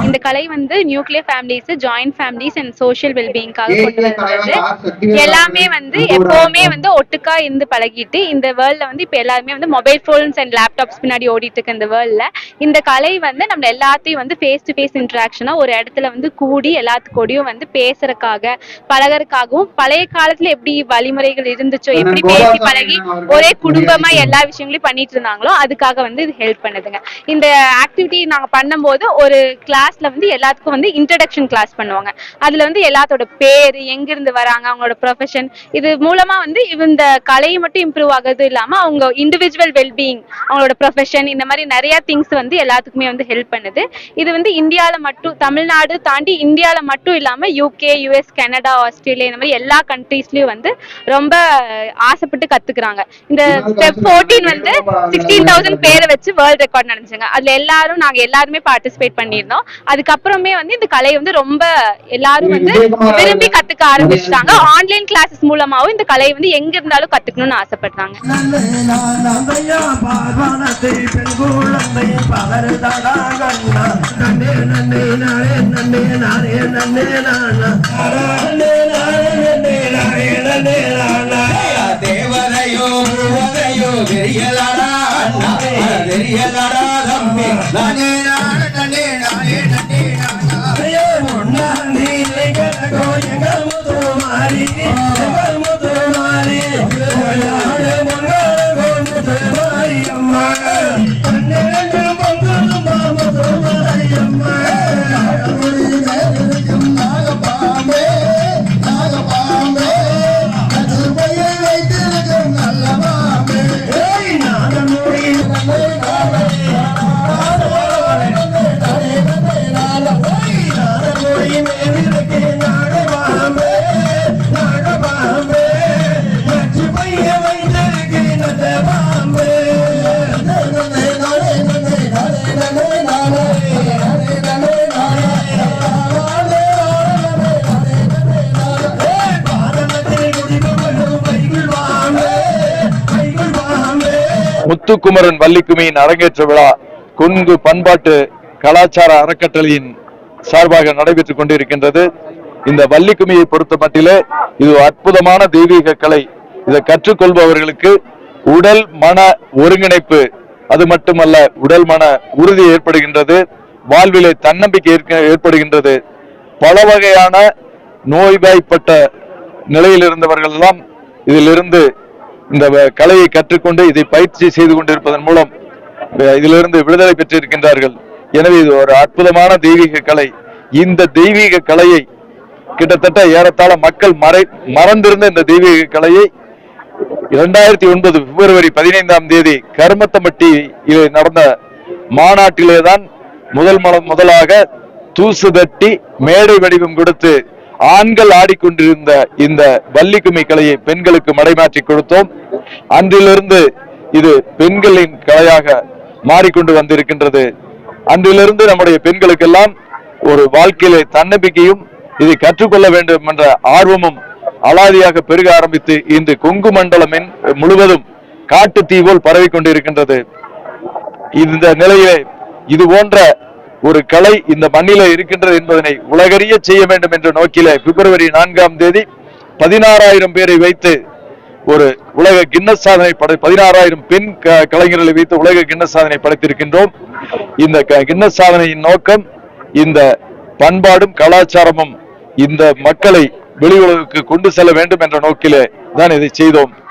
இந்த கலை வந்து nuclear families, joint families and social வெல்பீயிங்காக கொண்டு வந்தது. எல்லாமே வந்து எப்பவுமே வந்து ஒட்டுக்கா இருந்து பழகிட்டு இந்த வேர்ல்ட்ல வந்து இப்ப எல்லாருமே வந்து மொபைல் போன்ஸ் அண்ட் லேப்டாப்ஸ் பின்னாடி ஓடிட்டு இருக்க இந்த வேர்ல்ட்ல இந்த கலை வந்து நம்ம எல்லாத்தையும் வந்து ஃபேஸ் டு ஃபேஸ் இன்டராக்ஷனா ஒரு இடத்துல வந்து கூடி எல்லாத்துக்கூடயும் வந்து பேசுறதுக்காக பழகறதுக்காகவும் பழைய காலத்துல எப்படி வழிமுறைகள் இருந்துச்சோ எப்படி பேசி பழகி ஒரே குடும்பமா எல்லா விஷயங்களையும் பண்ணிட்டு இருந்தாங்களோ அதுக்காக வந்து இது ஹெல்ப் பண்ணுதுங்க. இந்த ஆக்டிவிட்டி நாங்க பண்ணும்போது ஒரு கிளாஸ்ல வந்து எல்லாத்துக்கும் வந்து இன்ட்ரடக்ஷன் கிளாஸ் பண்ணுவாங்க. அதுல வந்து எல்லாத்தோட பேரு, எங்க இருந்து வராங்க, அவங்களோட ப்ரொஃபஷன், இது மூலமா வந்து இந்த கலையை மட்டும் இம்ப்ரூவ் ஆகுறது இல்லாம அவங்க இண்டிவிஜுவல் வெல்பீயிங், அவங்களோட ப்ரொஃபஷன், இந்த மாதிரி நிறைய திங்ஸ் வந்து எல்லாத்துக்குமே வந்து ஹெல்ப் பண்ணுது. இது வந்து இந்தியால மட்டும், தமிழ்நாடு தாண்டி இந்தியால மட்டும் இல்லாம யூகே, யுஎஸ், கனடா, ஆஸ்திரேலியா இந்த மாதிரி எல்லா கண்ட்ரீஸ்லயும் வந்து ரொம்ப ஆசைப்பட்டு கத்துக்கிறாங்க. இந்த ஸ்டெப் 14 வந்து 16,000 பேரை வச்சு வேர்ல்ட் ரெக்கார்ட் நடந்துச்சுங்க. அதுல நாங்க எல்லாருமே பார்ட்டிசிபேட் பண்ணிருந்தோம். அதுக்கப்புறமே வந்து இந்த கலை வந்து ரொம்ப எல்லாரும் வந்து விரும்பி கத்துக்க ஆரம்பிச்சிட்டாங்க. ஆன்லைன் கிளாஸஸ் மூலமாவும் இந்த கலையை வந்து எங்க இருந்தாலும் கத்துக்கணும்னு ஆசைப்படுறாங்க. தேவதையோ முத்துக்குமரன் வள்ளிக்குமியின் அரங்கேற்ற விழா கொங்கு பண்பாட்டு கலாச்சார அறக்கட்டளையின் சார்பாக நடைபெற்றுக் கொண்டிருக்கின்றது. இந்த வள்ளிக்குமியை பொறுத்த மட்டிலே இது அற்புதமான தெய்வீக கலை. இதை கற்றுக்கொள்பவர்களுக்கு உடல் மன ஒருங்கிணைப்பு, அது மட்டுமல்ல உடல் மன உறுதி ஏற்படுகின்றது, வாழ்விலே தன்னம்பிக்கை ஏற்படுகின்றது. பல வகையான நோய்வாய்ப்பட்ட நிலையில் இருந்தவர்கள் எல்லாம் இதிலிருந்து இந்த கலையை கற்றுக்கொண்டு இதை பயிற்சி செய்து கொண்டிருப்பதன் மூலம் இதிலிருந்து விடுதலை பெற்றிருக்கின்றார்கள். எனவே இது ஒரு அற்புதமான தெய்வீக கலை. இந்த தெய்வீக கலையை கிட்டத்தட்ட ஏறத்தாழ மக்கள் மறந்திருந்த இந்த தெய்வீக கலையை 2009 பிப்ரவரி 15 கருமத்தம்பட்டியில் நடந்த மாநாட்டிலேதான் முதலாக தூசு தட்டி மேடை வடிவம் கொடுத்து ஆண்கள் ஆடிக்கொண்டிருந்த இந்த வள்ளிக்குமி கலையை பெண்களுக்கு மடைமாற்றி கொடுத்தோம். அன்றிலிருந்து இது பெண்களின் கலையாக மாறிக்கொண்டு வந்திருக்கின்றது. அன்றிலிருந்து நம்முடைய பெண்களுக்கெல்லாம் ஒரு வாழ்க்கையிலே தன்னம்பிக்கையும் இதை கற்றுக்கொள்ள வேண்டும் என்ற ஆர்வமும் அலாதியாக பெருக ஆரம்பித்து இன்று கொங்கு மண்டலம் முழுவதும் காட்டு தீ போல் பரவி கொண்டிருக்கின்றது. இந்த நிலையிலே இது போன்ற ஒரு கலை இந்த மண்ணிலே இருக்கின்றது என்பதனை உலகறிய செய்ய வேண்டும் என்ற நோக்கிலே பிப்ரவரி 4 16,000 பேரை வைத்து ஒரு உலக கின்னஸ் சாதனை 16,000 பெண் கலைஞர்களை வைத்து உலக கின்னஸ் சாதனை படைத்திருக்கின்றோம். இந்த கின்னஸ் சாதனையின் நோக்கம் இந்த பண்பாடும் கலாச்சாரமும் இந்த மக்களை வெளி உலகுக்கு கொண்டு செல்ல வேண்டும் என்ற நோக்கிலே தான் இதை செய்தோம்.